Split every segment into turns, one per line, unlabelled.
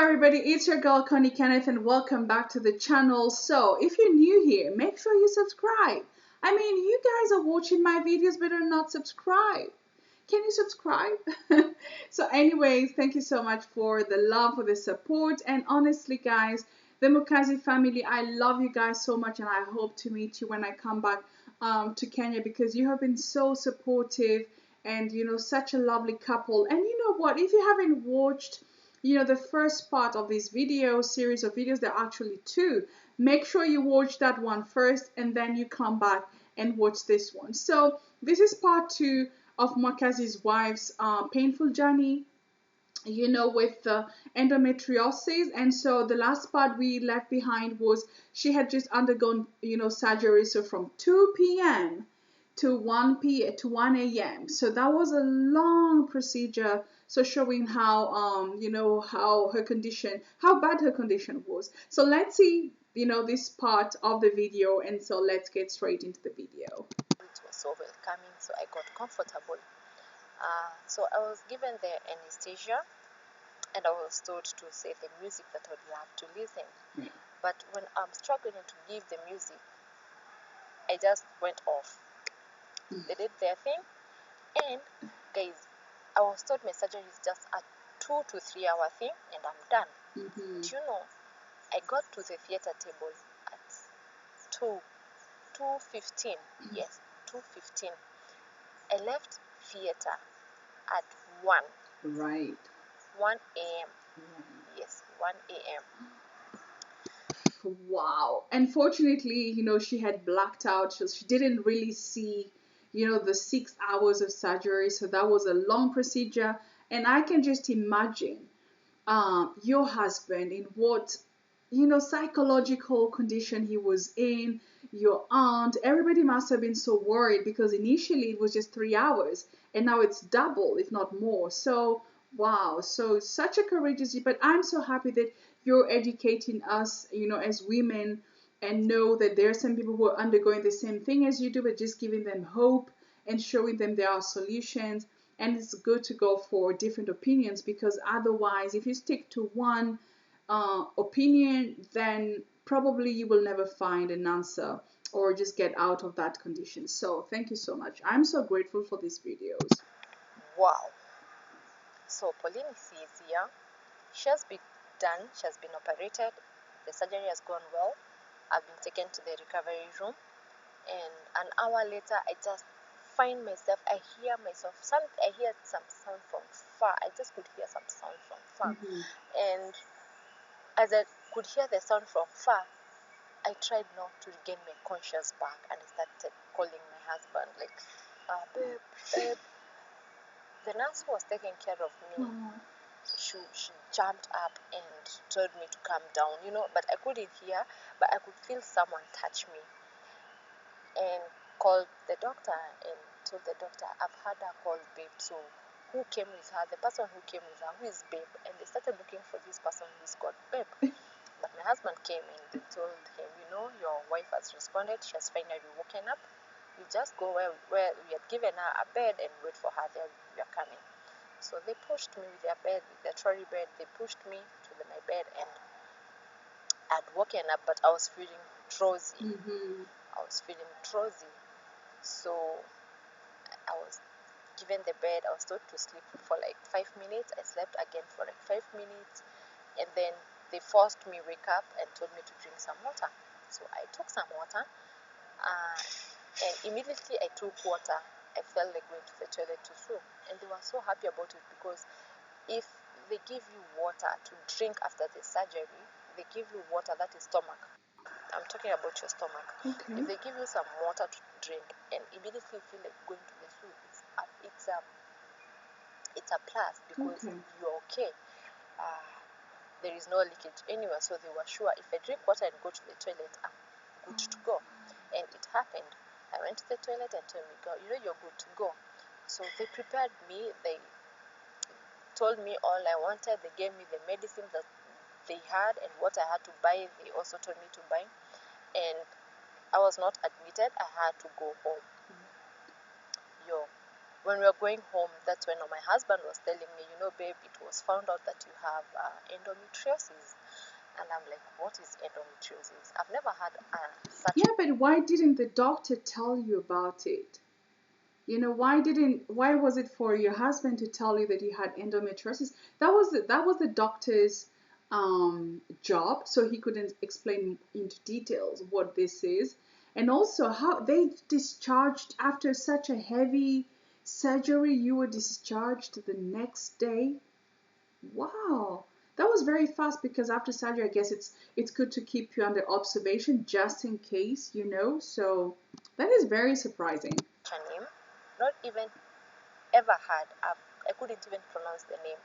everybody, it's your girl Connie Kenneth and welcome back to the channel. So if you're new here, make sure you subscribe. I mean, you guys are watching my videos but are not subscribed. Can you subscribe? So anyways, thank you so much for the love, for the support, and honestly guys, the MWAKAZI family, I love you guys so much and I hope to meet you when I come back to Kenya, because you have been so supportive and such a lovely couple. And you know what, if you haven't watched the first part of this video series of videos, there are actually two. Make sure you watch that one first and then you come back and watch this one. So this is part two of MWAKAZI's wife's painful journey, with endometriosis. And so the last part we left behind was she had just undergone surgery, so from 2 p.m. to 1 a.m. So that was a long procedure, so showing how how her condition, how bad her condition was. So let's see this part of the video, and so let's get straight into the video.
It was so welcoming, so I got comfortable. So I was given the anesthesia and I was told to say the music that I would love to listen. But when I'm struggling to give the music, I just went off. They did their thing, and guys, I was told my surgery is just a 2 to 3 hour thing and I'm done. Do you know, I got to the theater table at 2:15. Yes, 2:15. I left theater at 1.
Right.
1 a.m. Yes, 1 a.m.
Wow. Unfortunately, she had blacked out, so she didn't really see, the 6 hours of surgery. So that was a long procedure. And I can just imagine your husband in what, psychological condition he was in, your aunt, everybody must have been so worried, because initially it was just 3 hours and now it's double, if not more. So, wow. So such a courageous, but I'm so happy that you're educating us, as women, and know that there are some people who are undergoing the same thing as you do, but just giving them hope and showing them there are solutions. And it's good to go for different opinions, because otherwise, if you stick to one opinion, then probably you will never find an answer or just get out of that condition. So thank you so much. I'm so grateful for these videos.
Wow. So Pauline is here. She has been done. She has been operated. The surgery has gone well. I've been taken to the recovery room, and an hour later, I just find myself. I hear some sound from far. I just could hear some sound from far, and as I could hear the sound from far, I tried not to regain my conscience back, and I started calling my husband, like, babe, babe. The nurse who was taking care of me, she jumped up and told me to calm down, but I couldn't hear, but I could feel someone touch me, and called the doctor and told the doctor, I've had her call babe, so who came with her? The person who came with her, who is babe? And they started looking for this person who's called babe. But my husband came and they told him, your wife has responded, she has finally woken up. You just go where we had given her a bed and wait for her there, we are coming. So they pushed me with their bed, with their trolley bed, they pushed me to my bed, and I'd woken up, but I was feeling drowsy. I was feeling drowsy. So I was given the bed, I was told to sleep for like 5 minutes. I slept again for like 5 minutes, and then they forced me wake up and told me to drink some water. So I took some water, and immediately I took water, I felt like going to the toilet to swim. And they were so happy about it, because if they give you water to drink after the surgery, they give you water that is stomach. I'm talking about your stomach.
Okay.
If they give you some water to drink and immediately feel like going to the swim, it's a plus, because you're okay. There is no leakage anywhere, so they were sure if I drink water and go to the toilet, I'm good to go. And it happened. I went to the toilet and told me, you're good to go. So they prepared me. They told me all I wanted. They gave me the medicine that they had, and what I had to buy, they also told me to buy. And I was not admitted. I had to go home. when we were going home, that's when my husband was telling me, babe, it was found out that you have endometriosis. And I'm like, what is endometriosis? I've never had such.
Yeah, but why didn't the doctor tell you about it? Why was it for your husband to tell you that you had endometriosis? That was the doctor's job, so he couldn't explain into details what this is, and also how they discharged after such a heavy surgery. You were discharged the next day. Wow. That was very fast, because after surgery, I guess it's good to keep you under observation just in case, So that is very surprising.
Name, not even ever had. I couldn't even pronounce the name.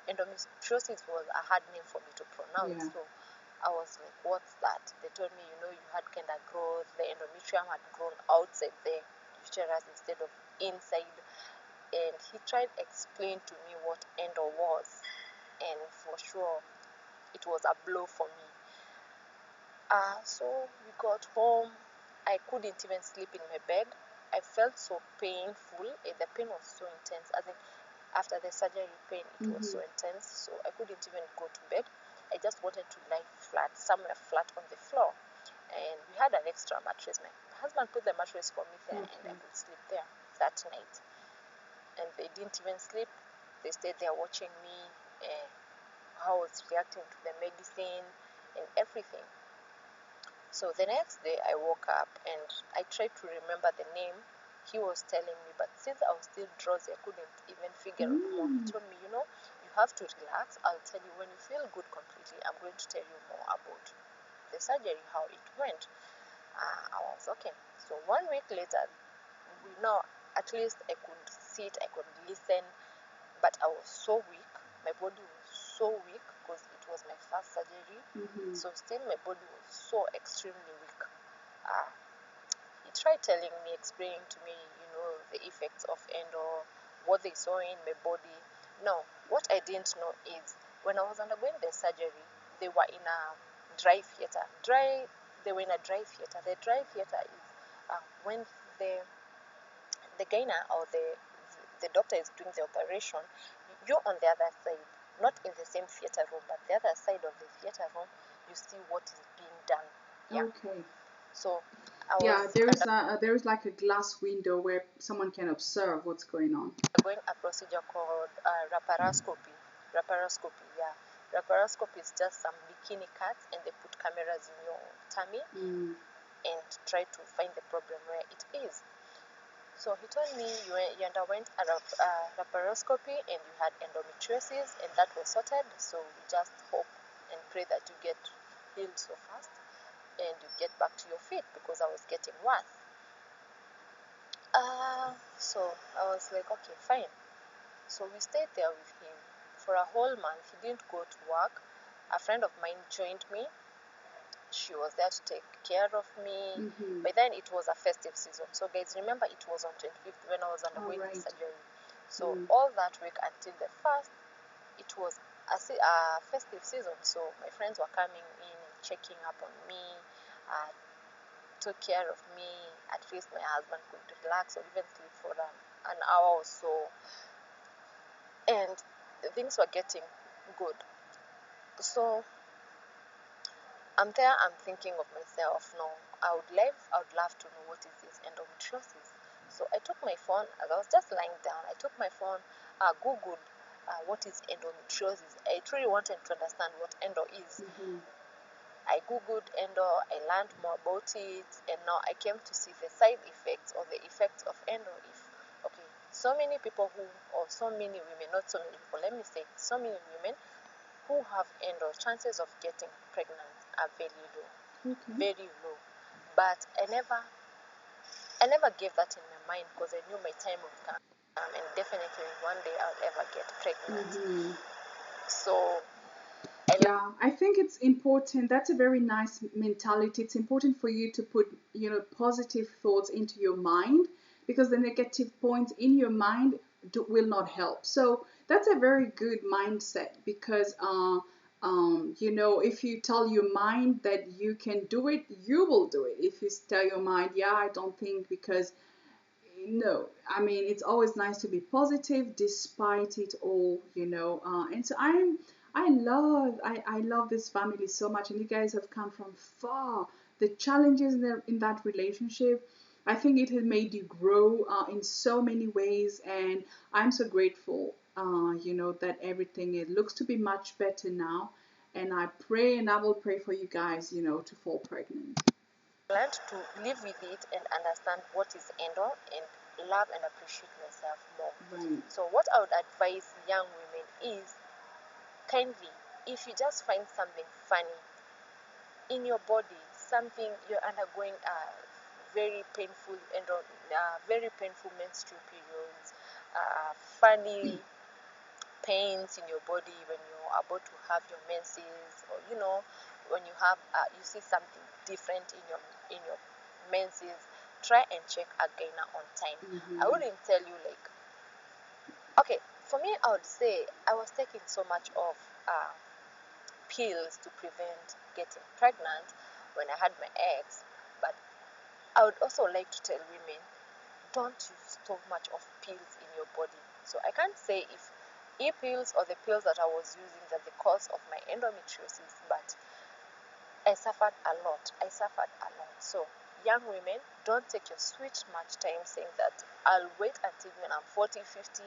Endometriosis was a hard name for me to pronounce.
Yeah.
So I was like, what's that? They told me, you had kind of growth. The endometrium had grown outside the uterus instead of inside. And he tried to explain to me what endo was. And for sure, it was a blow for me. So we got home. I couldn't even sleep in my bed. I felt so painful. The pain was so intense. As in, after the surgery pain, it was so intense. So I couldn't even go to bed. I just wanted to lie flat, somewhere flat on the floor. And we had an extra mattress. My husband put the mattress for me there, and I could sleep there that night. And they didn't even sleep. They stayed there watching me, how I was reacting to the medicine and everything. So the next day I woke up and I tried to remember the name he was telling me, but since I was still drowsy, I couldn't even figure out more. He told me, you have to relax. I'll tell you when you feel good completely. I'm going to tell you more about the surgery, how it went. I was okay. So 1 week later, at least I could sit, I could listen, but I was so weak. My body was so weak because it was my first surgery. So still my body was so extremely weak. He tried telling me, explaining to me, the effects of endo, what they saw in my body. No, what I didn't know is when I was undergoing the surgery, they were in a dry theater. They were in a dry theater. The dry theater is when the gyna or the doctor is doing the operation, you're on the other side, not in the same theater room, but the other side of the theater room, you see what is being done. Yeah.
Okay.
So
there is like a glass window where someone can observe what's going on.
Going a procedure called laparoscopy. Laparoscopy, yeah. Laparoscopy is just some bikini cuts, and they put cameras in your tummy and try to find the problem where it is. So he told me you underwent a laparoscopy and you had endometriosis, and that was sorted. So we just hope and pray that you get healed so fast and you get back to your feet, because I was getting worse. So I was like, okay, fine. So we stayed there with him for a whole month. He didn't go to work. A friend of mine joined me. She was there to take care of me. By then it was a festive season. So guys, remember it was on 25th when I was undergoing the surgery. So all that week until the 1st, it was a festive season. So my friends were coming in and checking up on me, took care of me. At least my husband could relax or even sleep for an hour or so. And things were getting good. So I'm there, I'm thinking of myself, no, I would love to know what is this endometriosis. So I took my phone, as I was just lying down, I took my phone, Googled what is endometriosis. I truly wanted to understand what endo is. I Googled endo, I learned more about it, and now I came to see the side effects or the effects of endo. So many people so many women, not so many people, let me say, so many women who have endo, chances of getting pregnant are very low, very low. But I never gave that in my mind, because I knew my time would come, and definitely one day I'll ever get pregnant. So
I think it's important. That's a very nice mentality. It's important for you to put, positive thoughts into your mind, because the negative points in your mind will not help. So that's a very good mindset, because, if you tell your mind that you can do it, you will do it. If you tell your mind, yeah, I don't think, because no, I mean, it's always nice to be positive despite it all, and so I love this family so much, and you guys have come from far. The challenges in that relationship, I think it has made you grow in so many ways, and I'm so grateful, that everything, it looks to be much better now, and I pray and I will pray for you guys, to fall pregnant.
Learned to live with it and understand what is endo and love and appreciate myself more.
Right.
So what I would advise young women is kindly, if you just find something funny in your body, something you're undergoing very painful endo, very painful menstrual periods, funny pains in your body when you're about to have your menses, or when you have you see something different in your menses, try and check a gyna on time. I wouldn't tell you like, okay, for me I would say I was taking so much of pills to prevent getting pregnant when I had my ex, but I would also like to tell women, don't use so much of pills in your body. So I can't say if e-pills or the pills that I was using are the cause of my endometriosis, but I suffered a lot. So young women, don't take your sweet much time saying that I'll wait until when I'm 40, 50.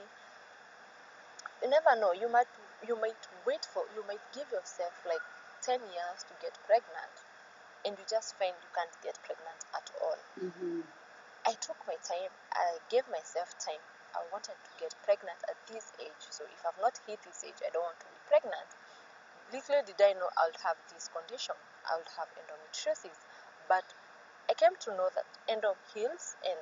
You never know. You might give yourself like 10 years to get pregnant, and you just find you can't get pregnant at all. I took my time. I gave myself time. I wanted to get pregnant at this age. So if I've not hit this age, I don't want to be pregnant. Little did I know I would have this condition. I would have endometriosis. But I came to know that endo heals, and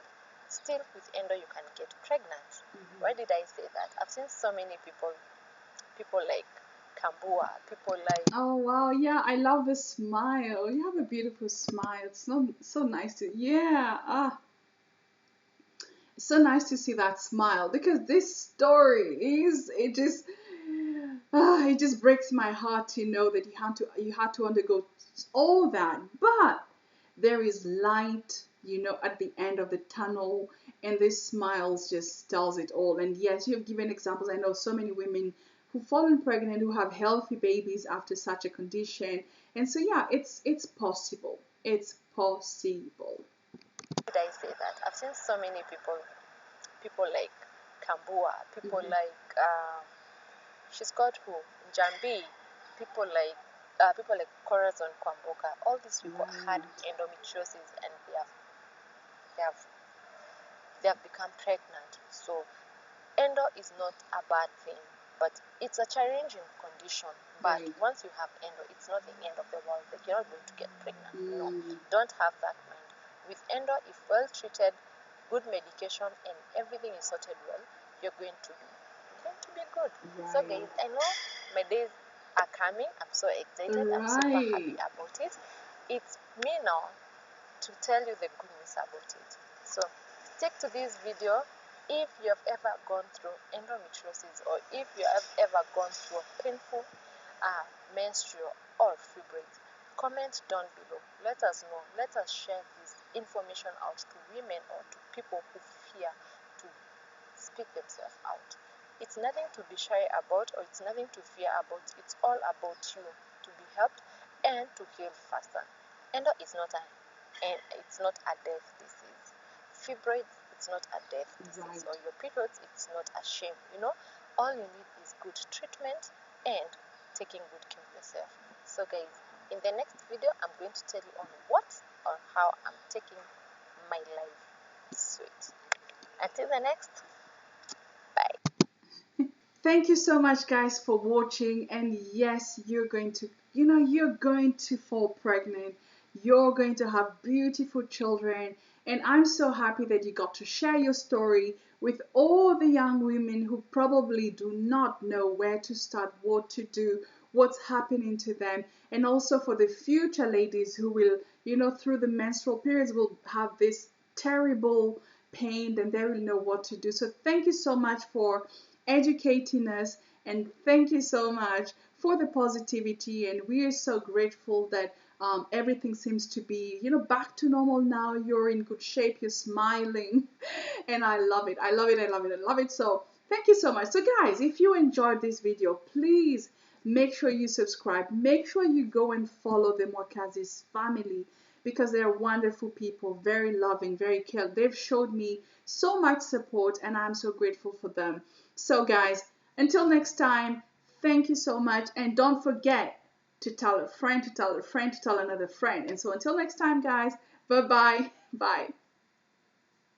still with endo you can get pregnant. Why did I say that? I've seen so many people like Kambua, people like...
Oh wow, yeah, I love the smile. You have a beautiful smile. It's so nice to, yeah, it's so nice to see that smile, because this story it just breaks my heart to know that you had to undergo all that, but there is light, at the end of the tunnel, and this smiles just tells it all. And yes, you have given examples. I know so many women who've fallen pregnant, who have healthy babies after such a condition, and so yeah, it's possible. It's possible.
Did I say that? I've seen so many people like Kambua, people like she's got who? Jambi, people like Corazon Kwamboka. All these people had endometriosis, and they have they have become pregnant. So endo is not a bad thing, but it's a challenging condition. But once you have endo, it's not the end of the world. Like, you're not going to get pregnant. No, don't have that mind. With endo, if well treated, good medication, and everything is sorted well, you're going to be good. So guys, I know my days are coming. I'm so excited. I'm super happy about it. It's me now to tell you the good news about it. So stick to this video. If you have ever gone through endometriosis, or if you have ever gone through a painful menstrual or fibroids, comment down below. Let us know. Let us share this information out to women or to people who fear to speak themselves out. It's nothing to be shy about, or it's nothing to fear about. It's all about you to be helped and to heal faster. Endo is not a death disease. Fibroids, it's not a death disease. Or your periods, it's not a shame. All you need is good treatment and taking good care of yourself. So guys, in the next video, I'm going to tell you on what or how I'm taking my life sweet. Until the next, bye.
Thank you so much, guys, for watching. And yes, you're going to fall pregnant. You're going to have beautiful children. And I'm so happy that you got to share your story with all the young women who probably do not know where to start, what to do, what's happening to them. And also for the future ladies who will, through the menstrual periods, will have this terrible pain, and they will know what to do. So thank you so much for educating us, and thank you so much for the positivity, and we are so grateful that everything seems to be, back to normal now. You're in good shape, you're smiling, and I love it. I love it. I love it. I love it. So thank you so much. So guys, if you enjoyed this video, please make sure you subscribe. Make sure you go and follow the MWAKAZI's family, because they're wonderful people, very loving, very caring. They've showed me so much support, and I'm so grateful for them. So guys, until next time, thank you so much, and don't forget to tell a friend, to tell a friend, to tell another friend. And so until next time, guys, bye-bye. Bye.